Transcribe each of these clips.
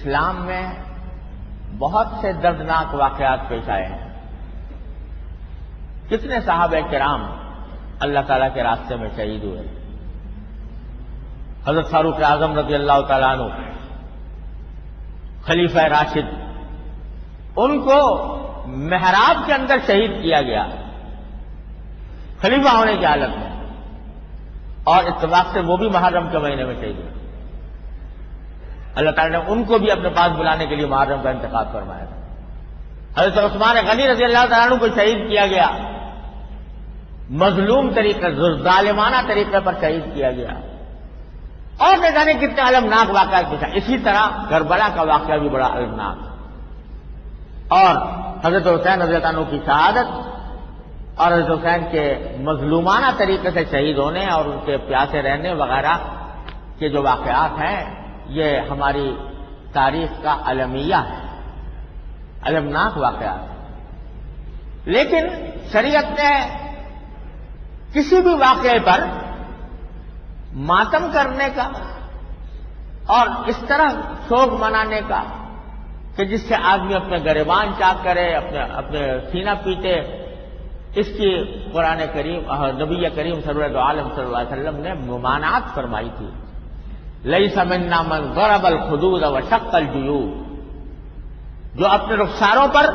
اسلام میں بہت سے دردناک واقعات پیش آئے ہیں. کتنے صحابہ کرام اللہ تعالیٰ کے راستے میں شہید ہوئے. حضرت فاروق اعظم رضی اللہ تعالیٰ عنہ خلیفہ راشد، ان کو محراب کے اندر شہید کیا گیا خلیفہ ہونے کی حالت میں، اور اتفاق سے وہ بھی محرم کے مہینے میں شہید ہوئے. اللہ تعالیٰ نے ان کو بھی اپنے پاس بلانے کے لیے محرم کا انتخاب فرمایا تھا. حضرت عثمان غنی رضی اللہ تعالیٰ عنہ کو شہید کیا گیا، مظلوم طریقے، ظالمانہ طریقے پر شہید کیا گیا. اور نہ جانے کتنے المناک واقعات پوچھا. اسی طرح کربلا کا واقعہ بھی بڑا المناک. اور حضرت حسین رضی اللہ عنہ کی شہادت اور حضرت حسین کے مظلومانہ طریقے سے شہید ہونے اور ان کے پیاسے رہنے وغیرہ کے جو واقعات ہیں، یہ ہماری تاریخ کا المیہ ہے، المناک واقعات ہیں. لیکن شریعت نے کسی بھی واقعے پر ماتم کرنے کا اور اس طرح شوق منانے کا کہ جس سے آدمی اپنے گریبان چاک کرے، اپنے سینہ پیٹے، اس کی قرآن کریم نبی کریم سرور عالم صلی اللہ علیہ وسلم نے ممانعت فرمائی تھی. لیس منا من ضرب الخدود وشق الجیوب، جو اپنے رخساروں پر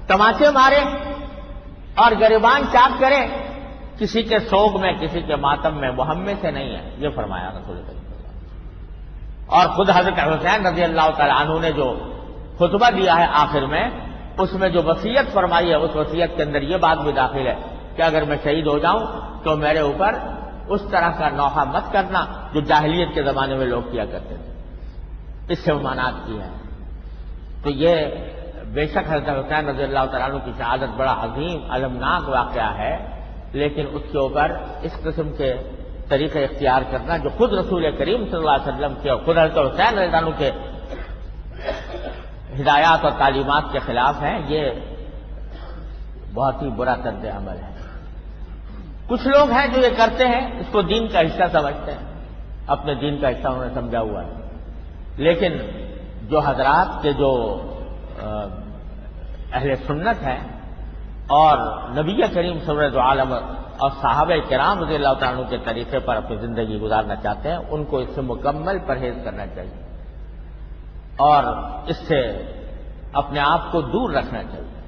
تماچے مارے اور گریبان چاک کرے کسی کے سوگ میں، کسی کے ماتم میں، وہ ہم میں سے نہیں ہے، یہ فرمایا رسول کریم صلی اللہ علیہ وسلم. اور خود حضرت حسین رضی اللہ تعالی عنہ نے جو خطبہ دیا ہے آخر میں، اس میں جو وصیت فرمائی ہے، اس وصیت کے اندر یہ بات بھی داخل ہے کہ اگر میں شہید ہو جاؤں تو میرے اوپر اس طرح کا نوحہ مت کرنا جو جاہلیت کے زمانے میں لوگ کیا کرتے تھے. اس سے ممانعت کی ہے. تو یہ بے شک حضرت حسین رضی اللہ تعالیٰ عنہ کی شہادت بڑا عظیم المناک واقعہ ہے، لیکن اس کے اوپر اس قسم کے طریقے اختیار کرنا جو خود رسول کریم صلی اللہ علیہ وسلم کے اور خود حضرت حسین رضی اللہ عنہ کے ہدایات اور تعلیمات کے خلاف ہیں، یہ بہت ہی برا طرز عمل ہے. کچھ لوگ ہیں جو یہ کرتے ہیں، اس کو دین کا حصہ سمجھتے ہیں، اپنے دین کا حصہ انہوں نے سمجھا ہوا ہے. لیکن جو حضرات کے جو اہل سنت ہیں اور نبی کریم صلی اللہ علیہ وسلم اور صحابہ کرام رضی اللہ تعالیٰ عنہ کے طریقے پر اپنی زندگی گزارنا چاہتے ہیں، ان کو اس سے مکمل پرہیز کرنا چاہیے اور اس سے اپنے آپ کو دور رکھنا چاہیے.